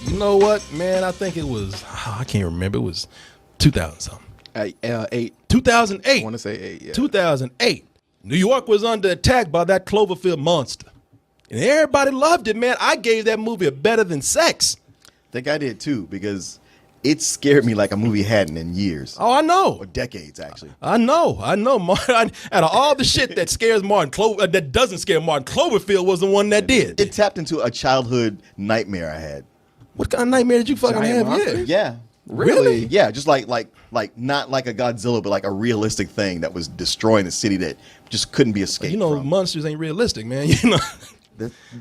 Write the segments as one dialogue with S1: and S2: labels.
S1: You know what, man? I think it was, I can't remember. It was 2000 something.
S2: 8.
S1: 2008.
S2: I want to say 8, yeah.
S1: 2008. New York was under attack by that Cloverfield monster. And everybody loved it, man. I gave that movie a better than sex.
S3: I think I did too, because it scared me like a movie hadn't in years.
S1: Oh, I know.
S3: Or decades, actually.
S1: I know. Martin, out of all the shit that scares Martin, that doesn't scare Martin, Cloverfield was the one that did.
S3: It tapped into a childhood nightmare I had.
S1: What kind of nightmare did you fucking
S2: Giant
S1: have?
S2: monsters?
S3: Yeah.
S1: Really?
S3: Yeah, just like not like a Godzilla, but like a realistic thing that was destroying the city that just couldn't be escaped.
S1: You know,
S3: from.
S1: monsters ain't realistic, man. You know.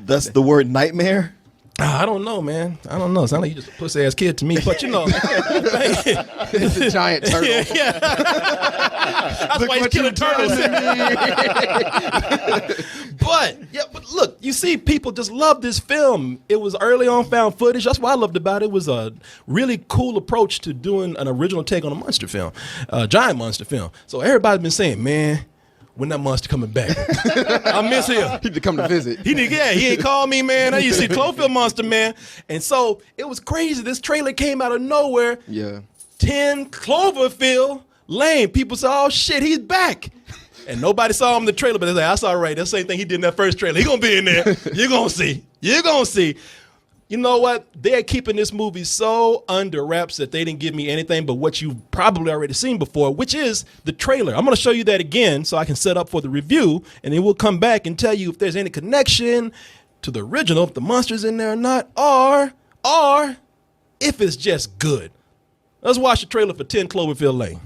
S3: That's the word nightmare.
S1: I don't know, man. I don't know. Sound like you just a pussy ass kid to me, but you know,
S2: It's a giant turtle.
S1: yeah. That's why he's killing turtles. But look, you see, people just love this film. It was early on found footage. That's what I loved about it. It was a really cool approach to doing an original take on a monster film, a giant monster film. So everybody's been saying, man, when that monster coming back? I miss him.
S2: He need to come to visit.
S1: He ain't called me, man. I used to see Cloverfield Monster, man. And so it was crazy. This trailer came out of nowhere.
S2: Yeah.
S1: 10 Cloverfield Lane. People said, oh shit, he's back. And nobody saw him in the trailer, but they said, that's all right. That's the same thing he did in that first trailer. He gonna be in there. You're gonna see. You're gonna see. You know what? They're keeping this movie so under wraps that they didn't give me anything but what you've probably already seen before, which is the trailer. I'm going to show you that again so I can set up for the review, and then we'll come back and tell you if there's any connection to the original, if the monster's in there or not, or if it's just good. Let's watch the trailer for 10 Cloverfield Lane.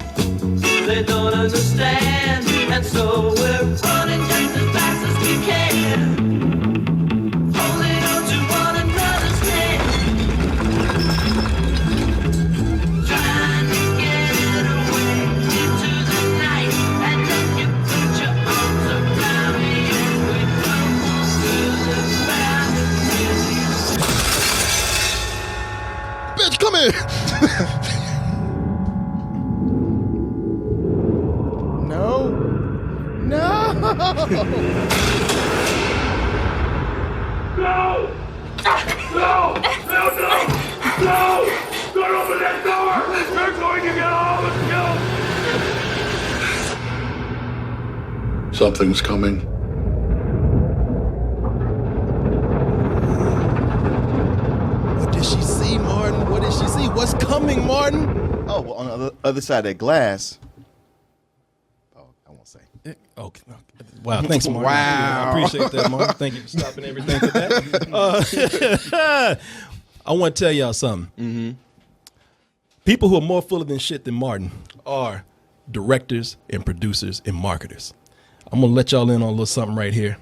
S4: They don't understand, and so we're running just as fast as we can. Holding on to one another's hand, trying to get away into the night. And then you put your arms around me and we tumble to the ground.
S2: Bitch, come here. No.
S4: No! No! No! No! Don't open that door! You're going to get all the kills!
S5: Something's coming.
S1: What did she see, Martin? What did she see? What's coming, Martin?
S3: Oh, well, on the other side of that glass. Oh, I won't say.
S1: Okay. Wow, thanks, Martin.
S2: Wow.
S1: I appreciate that, Martin. Thank you for stopping everything for that. I want to tell y'all something. Mm-hmm. People who are more full of than shit than Martin are directors and producers and marketers. I'm going to let y'all in on a little something right here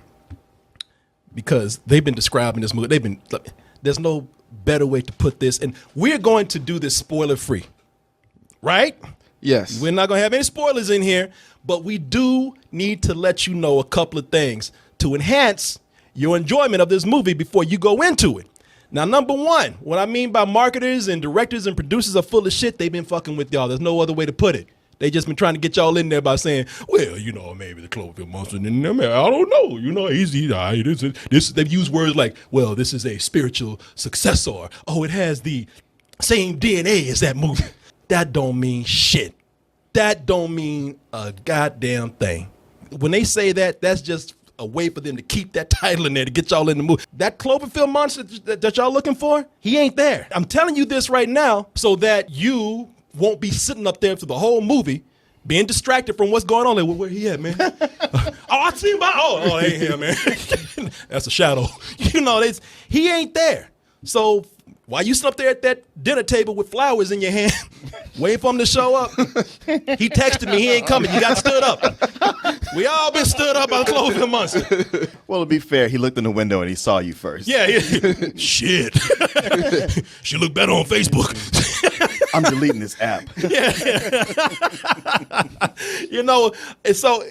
S1: because they've been describing this movie. There's no better way to put this. And we're going to do this spoiler free, right?
S2: Yes.
S1: We're not going to have any spoilers in here, but we do need to let you know a couple of things to enhance your enjoyment of this movie before you go into it. Now, number one, what I mean by marketers and directors and producers are full of shit, they've been fucking with y'all. There's no other way to put it. They just been trying to get y'all in there by saying, well, you know, maybe the Cloverfield monster in there. I don't know. You know, they've used words like, well, this is a spiritual successor. Oh, it has the same DNA as that movie. That don't mean shit. That don't mean a goddamn thing. When they say that, that's just a way for them to keep that title in there to get y'all in the movie. That Cloverfield monster that y'all looking for, he ain't there. I'm telling you this right now so that you won't be sitting up there through the whole movie being distracted from what's going on. Like, well, where he at, man? Oh, I see him. Oh, they ain't here, man. That's a shadow. You know, he ain't there. So while you sit up there at that dinner table with flowers in your hand, waiting for him to show up, he texted me, he ain't coming. You got stood up. We all been stood up by the Cloverfield monster.
S3: Well, to be fair, he looked in the window and he saw you first.
S1: Yeah. Shit. She looked better on Facebook.
S3: I'm deleting this app.
S1: Yeah. You know, and so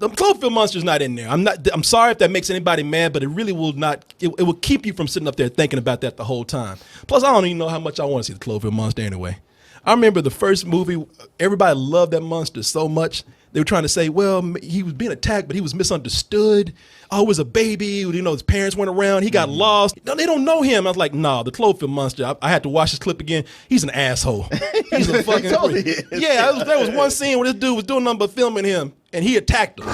S1: the Cloverfield monster's not in there. I'm sorry if that makes anybody mad, but it really will not. It will keep you from sitting up there thinking about that the whole time. Plus, I don't even know how much I want to see the Cloverfield monster anyway. I remember the first movie, everybody loved that monster so much. They were trying to say, well, he was being attacked, but he was misunderstood. Oh, it was a baby. You know, his parents weren't around. He got lost. No, they don't know him. I was like, nah, the Cloverfield monster. I had to watch this clip again. He's an asshole. He's a fucking
S3: totally is.
S1: Yeah, there was one scene where this dude was doing nothing but filming him, and he attacked him.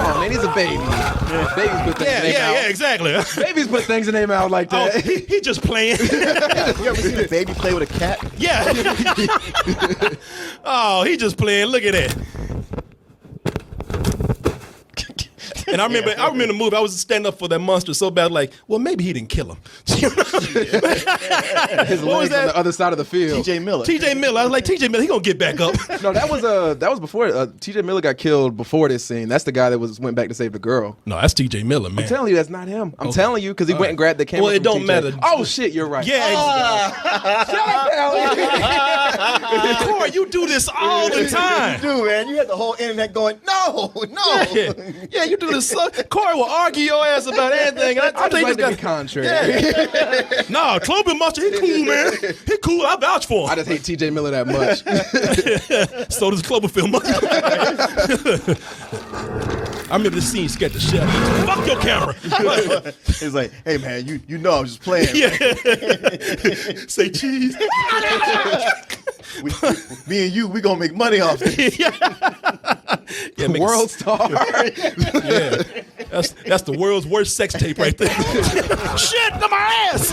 S2: Oh man, he's a baby. Babies put things in their mouth.
S1: Yeah, exactly.
S2: Babies put things in their mouth like that.
S1: Oh, he just playing.
S3: You ever seen a baby play with a cat?
S1: Yeah. Oh, he just playing. Look at that. And I remember the movie. I was standing up for that monster so bad, like, well, maybe he didn't kill him.
S2: His legs on the other side of the field.
S3: T.J. Miller.
S1: T.J. Miller. I was like, T.J. Miller, he gonna get back up.
S2: No, that was before T.J. Miller got killed before this scene. That's the guy that went back to save the girl.
S1: No, that's T.J. Miller, man.
S2: I'm telling you, that's not him. I'm telling you because he went and grabbed the camera.
S1: Well, it
S2: from
S1: don't
S2: TJ.
S1: matter.
S2: Oh shit, you're right.
S1: Yeah. Corey, you do this all the time.
S3: You do, man. You had the whole internet going, no.
S1: Yeah, you do this. Corey will argue your ass about anything. I
S2: I just
S1: think
S2: like
S1: this
S2: to be
S1: guy.
S2: contrary.
S1: Nah, Cloverfield monster, he cool, man. He cool. I vouch for
S2: I
S1: him.
S2: just hate T.J. Miller that much.
S1: So does Cloverfield monster. I remember this scene scared the shit out of me. Fuck your camera.
S3: It's like, hey, man, you know I was just playing.
S1: Yeah. Say cheese.
S3: Me and you, we going to make money off this.
S1: Yeah, make
S2: World star.
S1: Yeah, that's the world's worst sex tape right there. Shit, to my ass.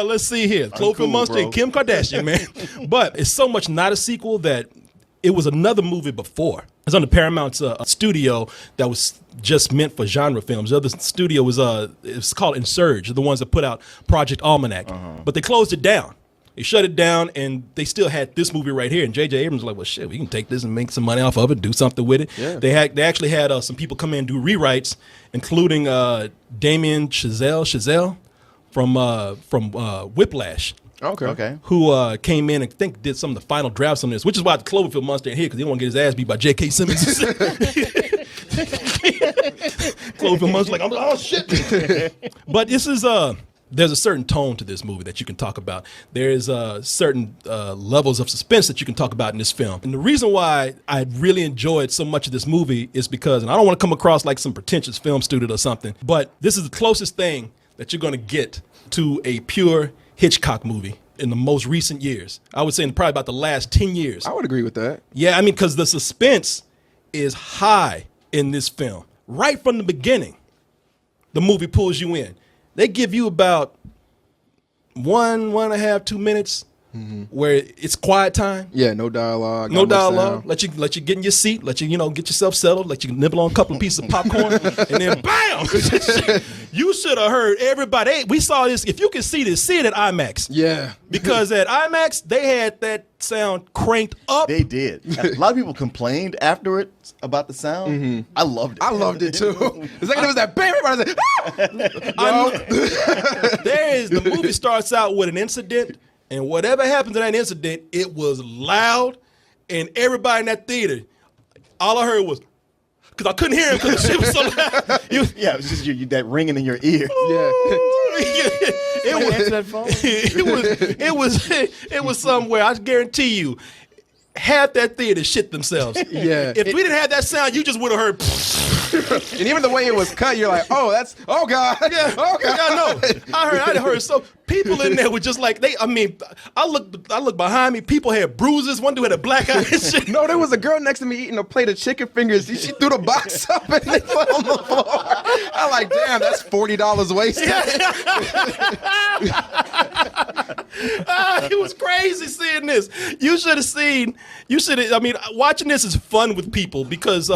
S1: Let's see here. Cloverfield
S3: Uncool,
S1: monster
S3: bro.
S1: and Kim Kardashian, man. But it's so much not a sequel that it was another movie before. It's on the Paramount's studio that was just meant for genre films. The other studio was it's called Insurge, the ones that put out Project Almanac. But they closed it down. They shut it down, and they still had this movie right here. And J.J. Abrams was like, well, shit, we can take this and make some money off of it, do something with it.
S2: Yeah.
S1: They actually had some people come in and do rewrites, including Damien Chazelle from Whiplash.
S2: Okay.
S1: Who came in and I think did some of the final drafts on this, which is why the Cloverfield monster in here, because he don't want to get his ass beat by J.K. Simmons. Cloverfield monster like, oh shit. But this is there's a certain tone to this movie that you can talk about. There's certain levels of suspense that you can talk about in this film. And the reason why I really enjoyed so much of this movie is because, and I don't want to come across like some pretentious film student or something, but this is the closest thing that you're going to get to a pure Hitchcock movie in the most recent years. I would say in probably about the last 10 years.
S2: I would agree with that.
S1: Yeah, I mean, because the suspense is high in this film. Right from the beginning, the movie pulls you in. They give you about 1.5, 2 minutes where it's quiet time.
S2: Yeah, no dialogue.
S1: No
S2: not much
S1: dialogue.
S2: sound.
S1: Let you get in your seat. Let you get yourself settled. Let you nibble on a couple of pieces of popcorn, and then bam! You should have heard everybody. Hey, we saw this. If you can see this, see it at IMAX.
S2: Yeah.
S1: Because at IMAX they had that sound cranked up.
S3: They did. A lot of people complained afterwards about the sound. I loved it.
S2: I loved it too. The second it was that bam, everybody was like, ah!
S1: The movie starts out with an incident, and whatever happens in that incident, it was loud, and everybody in that theater, all I heard was, because I couldn't hear him because the shit was so loud.
S3: Yeah, it was just that ringing in your ear.
S2: Yeah.
S1: It was somewhere. I guarantee you, half that theater shit themselves.
S2: Yeah.
S1: If we didn't have that sound, you just would have heard.
S2: And even the way it was cut, you're like, oh, that's, oh God.
S1: Yeah,
S2: Oh God.
S1: I know. I heard so people in there were just like I looked behind me, people had bruises, one dude had a black eye and shit.
S2: No, there was a girl next to me eating a plate of chicken fingers. She threw the box up and they fell on the floor. I'm like, damn, that's $40 wasted.
S1: It was crazy seeing this. Watching this is fun with people because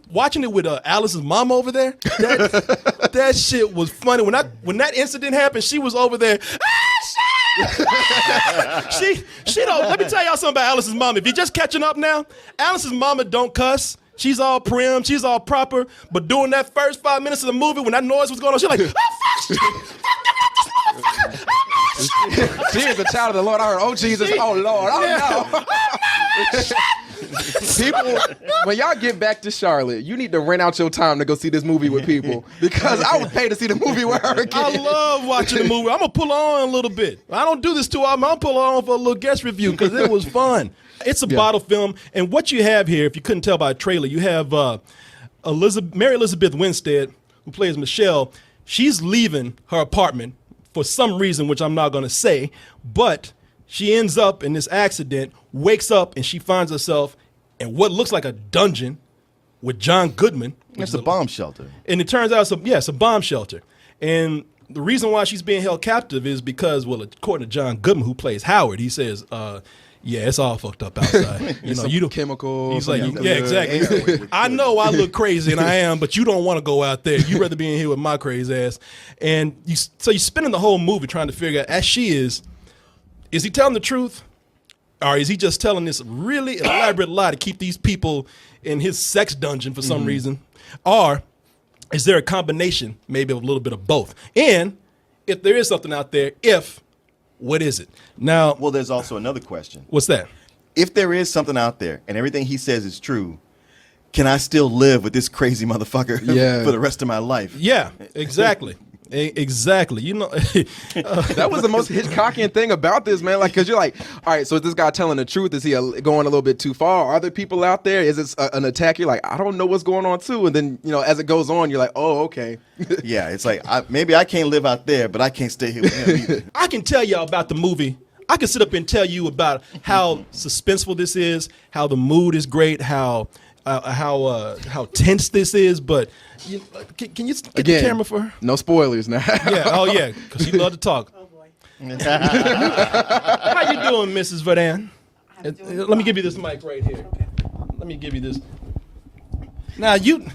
S1: watching it with Alice's mom over there, that shit was funny. When that incident happened, she was over there. She don't. Let me tell y'all something about Alice's mom. If you're just catching up now, Alice's mama don't cuss. She's all prim. She's all proper. But during that first 5 minutes of the movie, when that noise was going on, she's like, oh, fuck,
S2: She is the child of the Lord. I heard, oh Jesus, oh Lord, oh no. People, when y'all get back to Charlotte, you need to rent out your time to go see this movie with people because I would pay to see the movie with her again.
S1: I love watching the movie. I'm gonna pull her on a little bit. I don't do this too often. I'll pull her on for a little guest review because it was fun. It's a bottle film, and what you have here, if you couldn't tell by the trailer, you have Mary Elizabeth Winstead, who plays Michelle. She's leaving her apartment for some reason, which I'm not gonna say, but she ends up in this accident, wakes up, and she finds herself in what looks like a dungeon with John Goodman.
S3: It's a bomb shelter.
S1: And it turns out, it's a bomb shelter. And the reason why she's being held captive is because, well, according to John Goodman, who plays Howard, he says, yeah, it's all fucked up outside. You don't
S2: chemicals.
S1: He's like, yeah, exactly. I know I look crazy, and I am, but you don't want to go out there. You'd rather be in here with my crazy ass. And so you're spending the whole movie trying to figure out, as she is he telling the truth? Or is he just telling this really elaborate lie to keep these people in his sex dungeon for some reason? Or is there a combination, maybe of a little bit of both? And if there is something out there, what is it? Now,
S3: Well, there's also another question.
S1: what's that?
S3: If there is something out there and everything he says is true, can I still live with this crazy motherfucker for the rest of my life?
S1: Yeah, exactly. Exactly. You know,
S2: That was the most Hitchcockian thing about this, man. Like, because you're like, all right, so is this guy telling the truth? Is he going a little bit too far? Are there people out there? Is it an attack? You're like, I don't know what's going on, too. And then, as it goes on, you're like, oh, okay.
S3: Yeah, it's like, maybe I can't live out there, but I can't stay here with him either.
S1: I can tell y'all about the movie. I can sit up and tell you about how suspenseful this is, how the mood is great, how tense this is, but can you get the camera for her?
S2: No spoilers now.
S1: Yeah, oh yeah, because she loved to talk.
S5: Oh boy.
S1: How you doing, Mrs. Verdan?
S5: I'm doing
S1: Let me
S5: well.
S1: give you this mic right here.
S5: Okay.
S1: Let me give you this. Now you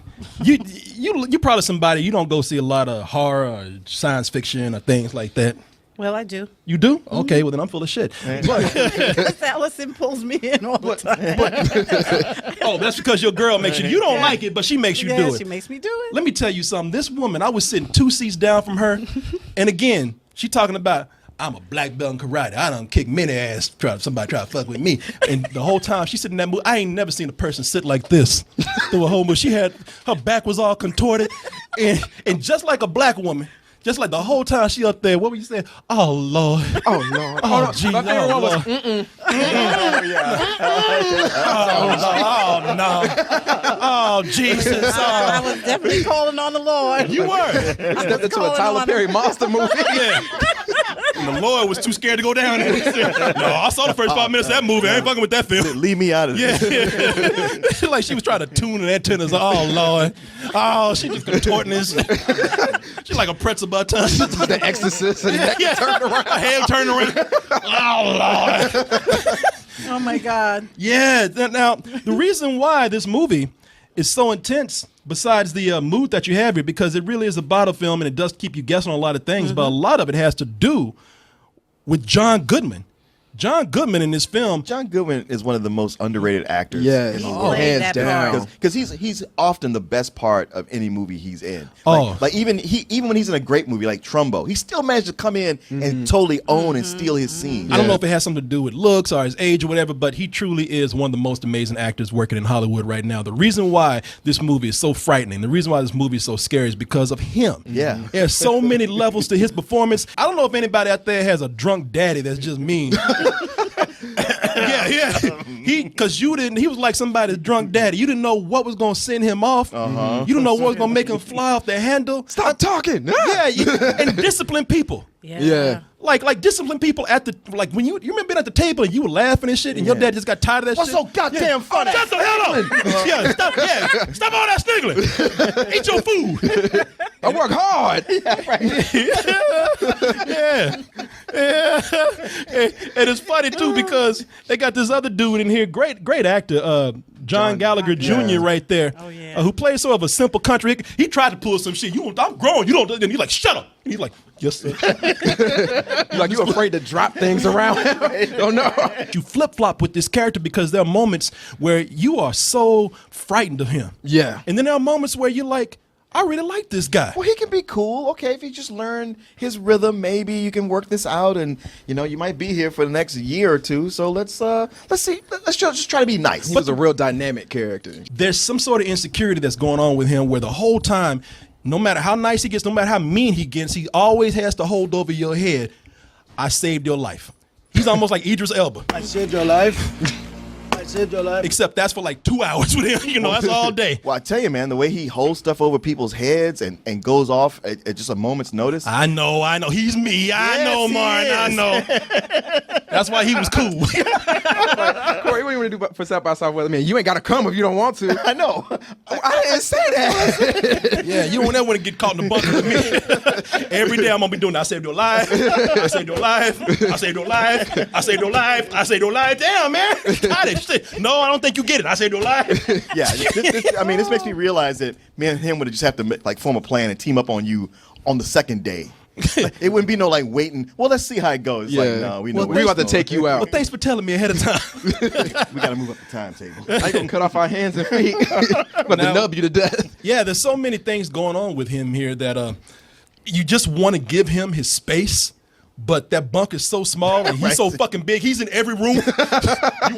S1: probably somebody you don't go see a lot of horror or science fiction or things like that.
S5: Well, I do.
S1: You do? Okay, well then I'm full of shit.
S5: Because Allison pulls me in all the time.
S1: Oh, that's because your girl makes you. You don't like it, but she makes you do it.
S5: She makes me do it.
S1: Let me tell you something. This woman, I was sitting 2 seats down from her, and again, she talking about, I'm a black belt in karate. I done kick many ass. Somebody try to fuck with me, and the whole time she sitting in that movie, I ain't never seen a person sit like this through a whole movie. Her back was all contorted, and just like a black woman. Just like the whole time she up there, what were you saying? Oh Lord,
S2: Oh, Lord.
S1: oh gee,
S2: My favorite one was,
S1: oh no, oh Jesus,
S5: I
S1: oh,
S5: was definitely calling on the Lord.
S1: you were.
S2: stepped into a
S5: calling
S2: Tyler
S5: on
S2: Perry monster movie.
S1: Yeah. And the Lord was too scared to go down there. No, I saw the first 5 minutes of that movie. I ain't fucking with that film.
S3: Leave me out of this.
S1: Yeah. Like she was trying to tune the antennas. Oh, Lord. Oh, she just contorting this. She's like a pretzel by the time.
S2: The Exorcist. And
S1: Yeah. Her head turned around. Oh, Lord.
S5: Oh my God.
S1: Yeah. Now, the reason why this movie is so intense, besides the mood that you have here, because it really is a bottle film and it does keep you guessing on a lot of things, but a lot of it has to do with John Goodman. John Goodman in this film.
S3: John Goodman is one of the most underrated actors.
S2: Yes.
S3: in the
S5: He
S3: world.
S5: played
S2: Hands
S5: that
S2: down.
S5: part.
S3: Because he's often the best part of any movie he's in.
S1: Oh.
S3: Like even when he's in a great movie like Trumbo, he still managed to come in and totally own and steal his scene.
S1: I don't know if it has something to do with looks or his age or whatever, but he truly is one of the most amazing actors working in Hollywood right now. The reason why this movie is so frightening, the reason why this movie is so scary is because of him.
S3: Yeah.
S1: There's so many levels to his performance. I don't know if anybody out there has a drunk daddy that's just mean. Yeah. He was like somebody's drunk daddy. You didn't know what was going to send him off. You didn't know what was going to make him fly off the handle.
S2: Stop talking.
S1: Yeah, and discipline people.
S2: Yeah.
S1: Like discipline people at the, like when you remember being at the table and you were laughing and shit and your dad just got tired of that
S3: What's
S1: shit.
S3: so goddamn funny?
S1: Shut the hell up. Stop all that sniggling. Eat your food.
S2: I work hard.
S1: Yeah. And it's funny too because they got this other dude in here, great actor, John Gallagher Jr. right there,
S5: Oh, yeah.
S1: who plays sort of a simple country. He tried to pull some shit. I'm grown. You don't. And he's like, shut up. And he's like, yes sir.
S2: You're like, you afraid to drop things around him? Oh, no.
S1: You flip flop with this character because there are moments where you are so frightened of him.
S2: Yeah.
S1: And then there are moments where you're like, I really like this guy.
S3: Well, he can be cool. Okay, if you just learn his rhythm, maybe you can work this out, and you might be here for the next year or two. So let's see. Let's just try to be nice.
S2: He was a real dynamic character.
S1: There's some sort of insecurity that's going on with him where the whole time, no matter how nice he gets, no matter how mean he gets, he always has to hold over your head, I saved your life. He's almost like Idris Elba.
S6: I saved your life. I saved your life.
S1: Except that's for like 2 hours with him. That's all day.
S3: Well, I tell you, man, the way he holds stuff over people's heads and goes off at just a moment's notice.
S1: I know. He's me. I know, Martin. I know. That's why he was cool.
S2: Corey, what do you want to do for South by Southwest? I mean, you ain't got to come if you don't want to.
S3: I know.
S2: I didn't say that.
S1: Yeah, you don't ever want to get caught in the bunker with me. Every day I'm going to be doing that. I saved your life. I saved your life. I saved your life. I saved your life. I saved your life. Damn, man. Got it. Shit. No, I don't think you get it. I saved your life.
S3: Yeah. This makes me realize that me and him would just have to like form a plan and team up on you on the second day. It wouldn't be no like waiting. Well, let's see how it goes. It's like, no, we know.
S2: We about to take you out.
S1: Well, thanks for telling me ahead of time.
S3: We got to move up the timetable.
S2: I gonna cut off our hands and feet. But to nub you to death.
S1: Yeah, there's so many things going on with him here that you just want to give him his space. But that bunker's so small and he's so fucking big. He's in every room. You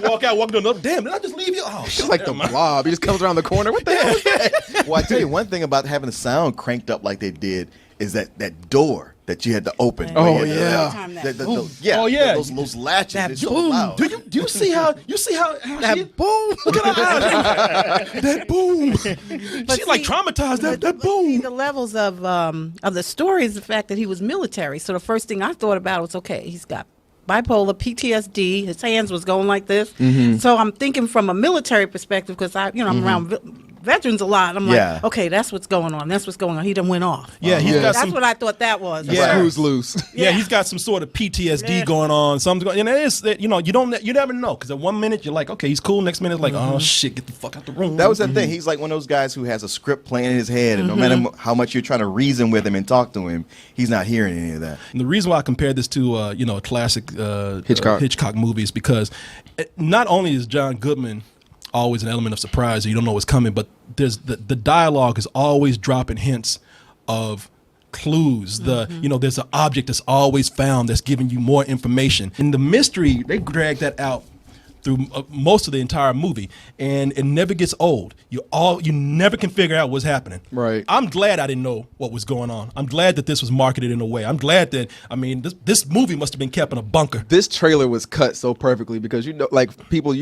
S1: walk to another. Damn, did I just leave you? Oh,
S2: It's like the blob. He just comes around the corner. What the hell is that?
S3: Well, I tell you one thing about having the sound cranked up like they did is that door that you had to open.
S2: Oh,
S3: Right?
S2: yeah.
S1: Oh, yeah.
S3: Those latches.
S5: That
S3: They're so
S5: boom.
S3: loud.
S1: Do you see how
S5: That boom.
S1: Look at her eyes. That boom. She's like traumatized. That boom.
S5: The levels of the story is the fact that he was military. So the first thing I thought about was, okay, he's got bipolar, PTSD. His hands was going like this. So I'm thinking from a military perspective because I'm around veterans a lot. I'm like, okay, that's what's going on. That's what's going on. He done went off.
S1: Yeah, he's got
S5: that's what I thought that was.
S1: Yeah.
S2: Screws loose.
S1: Yeah, he's got some sort of PTSD going on. Something's going. And it is that you never know because at one minute you're like, okay, he's cool. Next minute it's like, oh shit, get the fuck out the room.
S3: That was the ththing. He's like one of those guys who has a script playing in his head, and no matter how much you're trying to reason with him and talk to him, he's not hearing any of that.
S1: And the reason why I compared this to a classic
S2: Hitchcock
S1: movie is because not only is John Goodman always an element of surprise, you don't know what's coming, but there's the dialogue is always dropping hints of clues. There's an object that's always found that's giving you more information. And the mystery, they drag that out through most of the entire movie, and it never gets old. You never can figure out what's happening.
S2: Right.
S1: I'm glad I didn't know what was going on. I'm glad that this was marketed in a way. I'm glad that this movie must have been kept in a bunker.
S2: This trailer was cut so perfectly because people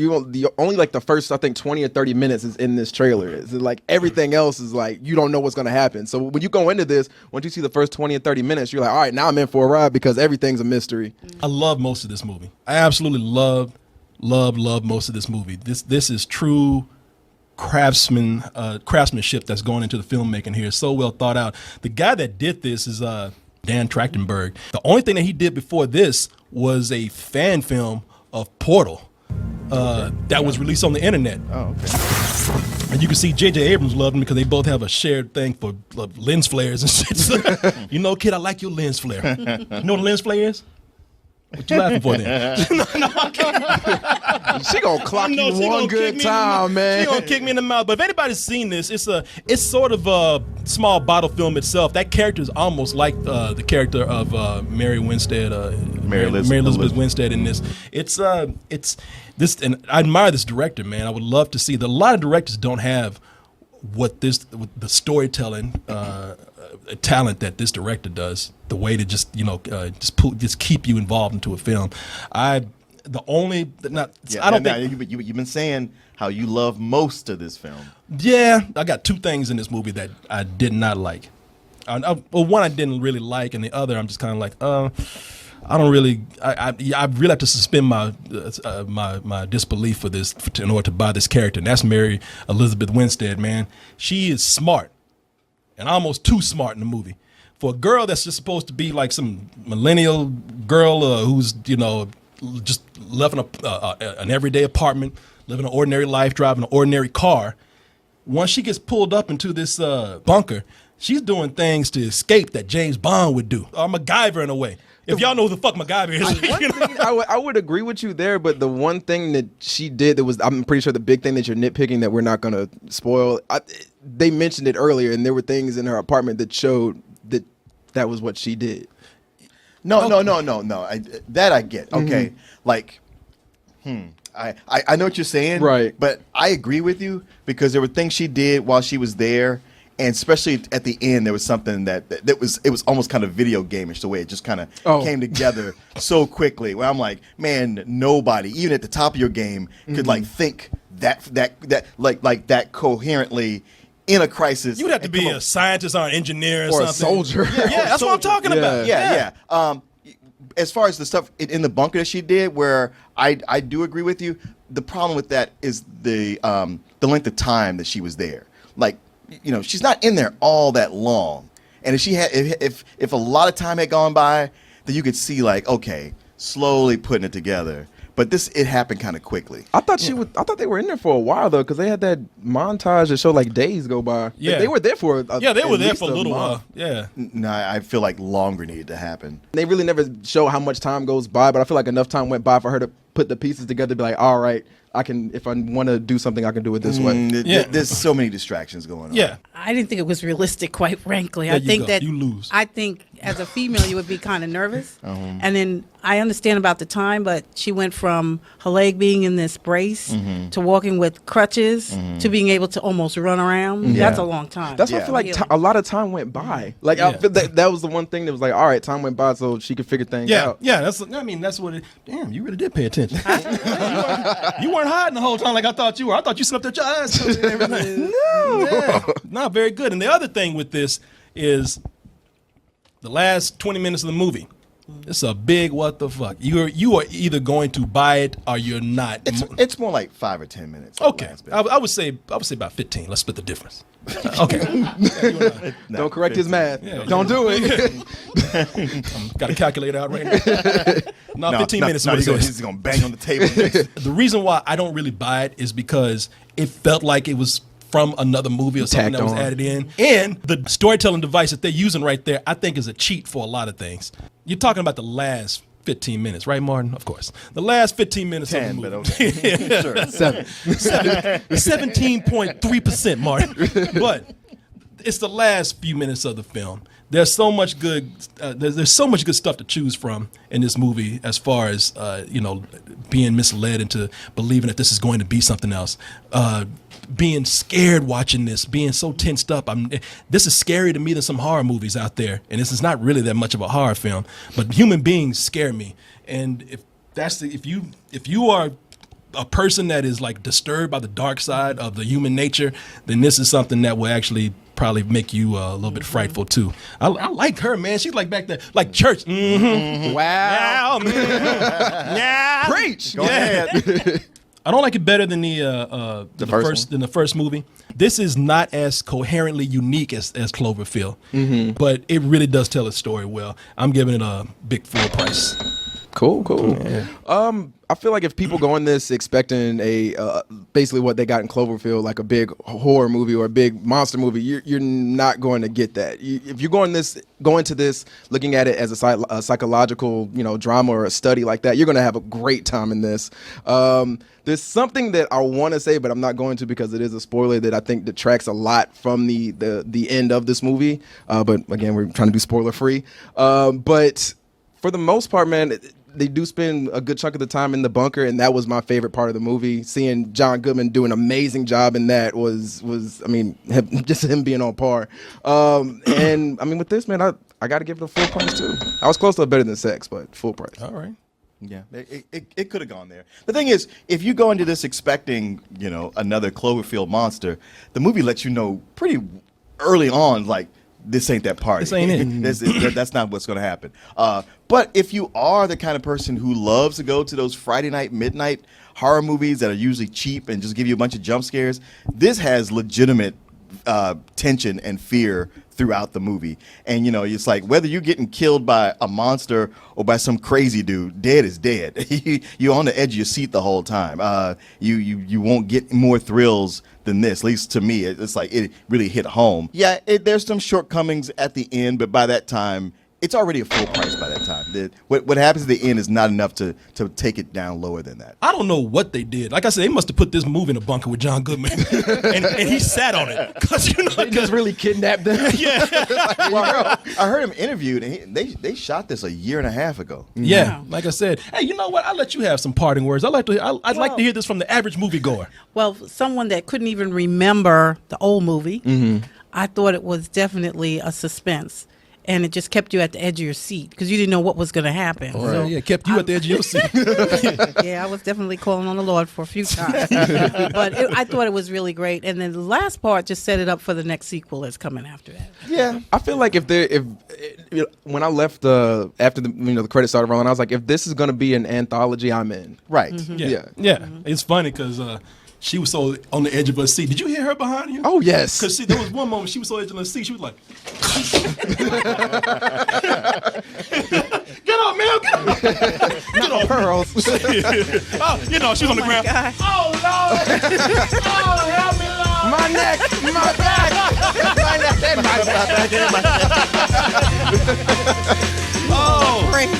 S2: only like the first I think 20 or 30 minutes is in this trailer. It's like everything else is like you don't know what's gonna happen. So when you go into this, once you see the first 20 or 30 minutes, you're like, all right, now I'm in for a ride because everything's a mystery.
S1: I love most of this movie. I absolutely love most of this movie. This is true craftsmanship that's going into the filmmaking here. It's so well thought out. The guy that did this is Dan Trachtenberg. The only thing that he did before this was a fan film of Portal that was released on the internet.
S3: Oh, okay.
S1: And you can see J.J. Abrams loved him because they both have a shared thing for lens flares and shit. So, kid, I like your lens flare. You know what a lens flare is? What you laughing for then?
S2: She gonna clock you one good time, man.
S1: She gonna kick me in the mouth. But if anybody's seen this, it's sort of a small bottle film itself. That character is almost like the character of Mary Winstead, Mary Elizabeth Winstead in this. It's this, and I admire this director, man. I would love to see that. A lot of directors don't have what the storytelling talent that this director does, the way to just keep you involved into a film. You've been saying how you love most of this film. Yeah, I got two things in this movie that I did not like. One I didn't really like, and the other I'm just kind of like, I don't really. I really have to suspend my disbelief for this in order to buy this character, and that's Mary Elizabeth Winstead. Man, she is smart, and almost too smart in the movie. For a girl that's just supposed to be like some millennial girl who's just living an everyday apartment, living an ordinary life, driving an ordinary car. Once she gets pulled up into this bunker, she's doing things to escape that James Bond would do, or MacGyver in a way. If y'all know who the fuck MacGyver is,
S2: One
S1: you know?
S2: thing I would agree with you there, but the one thing that she did that was, I'm pretty sure the big thing that you're nitpicking that we're not going to spoil, they mentioned it earlier, and there were things in her apartment that showed that was what she did.
S3: No. That I get. Okay, like, I know what you're saying,
S2: Right.
S3: But I agree with you because there were things she did while she was there, and especially at the end, there was something that was almost kind of video game-ish the way it just kind of came together so quickly. Where I'm like, man, nobody, even at the top of your game, could like think that like that coherently in a crisis.
S1: You would have to be a scientist or an engineer
S2: Or
S1: something.
S2: a soldier.
S1: Yeah, that's what I'm talking about.
S3: Yeah. As far as the stuff in the bunker that she did, where I do agree with you, the problem with that is the length of time that she was there. Like, you know, she's not in there all that long, and if she had, if a lot of time had gone by, then you could see like, okay, slowly putting it together. But it happened kind of quickly.
S2: I thought they were in there for a while though, because they had that montage that showed like days go by.
S1: Yeah.
S2: They were there for
S1: They were there for a little
S2: month.
S1: while. Yeah.
S3: No, I feel like longer needed to happen.
S2: They really never show how much time goes by, but I feel like enough time went by for her to put the pieces together to be like, all right, I can, if I want to do something, I can do it this way.
S3: There's so many distractions going on.
S1: Yeah.
S5: I didn't think it was realistic, quite frankly.
S1: There
S5: I
S1: you
S5: think
S1: go.
S5: that
S1: You lose.
S5: I think as a female, you would be kind of nervous. And then I understand about the time, but she went from her leg being in this brace to walking with crutches to being able to almost run around. That's a long time.
S2: That's why I feel like a lot of time went by. Like I feel that was the one thing that was like, all right, time went by so she could figure things out.
S1: Yeah, that's what it. Damn, you really did pay attention. you weren't hiding the whole time like I thought you were. I thought you slept at your eyes. No, not very good. And the other thing with this is the last 20 minutes of the movie. It's a big what the fuck. You are either going to buy it or you're not.
S3: It's more like 5 or 10 minutes.
S1: Okay, I would say about 15. Let's split the difference. Okay.
S2: Don't correct his math.
S1: Yeah.
S2: Don't do it.
S1: Got a calculator out right now. No, 15 minutes. is what it is.
S3: He's gonna bang on the table.
S1: The reason why I don't really buy it is because it felt like it was from another movie or something that was added in. And the storytelling device that they're using right there, I think is a cheat for a lot of things. You're talking about the last 15 minutes, right, Martin? Of course. The last 15 minutes
S3: 10,
S1: of the movie.
S3: but okay. Sure.
S1: 17.3%, Martin. But it's the last few minutes of the film. There's so much good. There's so much good stuff to choose from in this movie, as far as being misled into believing that this is going to be something else. Being scared watching this, being so tensed up. This is scarier to me than some horror movies out there, and this is not really that much of a horror film. But human beings scare me, and if you are a person that is like disturbed by the dark side of the human nature, then this is something that will actually probably make you a little bit frightful too. I like her, man. She's like back there, like church. Mm-hmm.
S2: Wow.
S1: Yeah.
S2: Preach.
S3: Go ahead.
S1: I don't like it better than the first movie. This is not as coherently unique as Cloverfield, but it really does tell its story well. I'm giving it a big full price.
S2: Cool. Yeah. I feel like if people go in this expecting basically what they got in Cloverfield, like a big horror movie or a big monster movie, you're not going to get that. If you're going to this looking at it as a psychological, drama or a study like that, you're going to have a great time in this. There's something that I want to say, but I'm not going to because it is a spoiler that I think detracts a lot from the end of this movie. But again, we're trying to be spoiler free. But for the most part, man, they do spend a good chunk of the time in the bunker, and that was my favorite part of the movie. Seeing John Goodman do an amazing job in that was just him being on par. And I mean, with this, man, I got to give it a full price too. I was close to a better than sex, but full price.
S1: All right.
S3: Yeah, it could have gone there. The thing is, if you go into this expecting, another Cloverfield monster, the movie lets you know pretty early on, like, this ain't that party.
S1: This ain't it.
S3: That's not what's going to happen. But if you are the kind of person who loves to go to those Friday night, midnight horror movies that are usually cheap and just give you a bunch of jump scares, this has legitimate tension and fear throughout the movie. And, it's like whether you're getting killed by a monster or by some crazy dude, dead is dead. You're on the edge of your seat the whole time. You won't get more thrills than this, at least to me. It's like it really hit home. Yeah, there's some shortcomings at the end, but by that time, it's already a full price by that time. What happens at the end is not enough to take it down lower than that.
S1: I don't know what they did. Like I said, they must have put this movie in a bunker with John Goodman, and he sat on it because
S2: They just really kidnapped them.
S3: Well, I heard him interviewed, and they shot this a year and a half ago.
S1: Yeah, like I said, hey, you know what? I'll let you have some parting words. I'd like to hear this from the average moviegoer.
S5: Well, someone that couldn't even remember the old movie, I thought it was definitely a suspense. And it just kept you at the edge of your seat because you didn't know what was going to happen.
S1: Right. So yeah, kept you at the edge of your seat.
S5: Yeah, I was definitely calling on the Lord for a few times. But I thought it was really great. And then the last part just set it up for the next sequel that's coming after that.
S2: Yeah, I feel like when I left after the credits started rolling, I was like, if this is going to be an anthology, I'm in.
S3: Right.
S1: Yeah. It's funny because she was so on the edge of her seat. Did you hear her behind you?
S2: Oh, yes.
S1: Because there was one moment she was so edge of her seat. She was like, "Get up, man! Get up! Get up,
S2: Pearls.
S1: Oh, she was on the ground.
S5: God.
S1: Oh Lord! Oh, help me, Lord!
S2: My neck, my back, my neck, and my back.
S1: Oh,
S5: Crazy.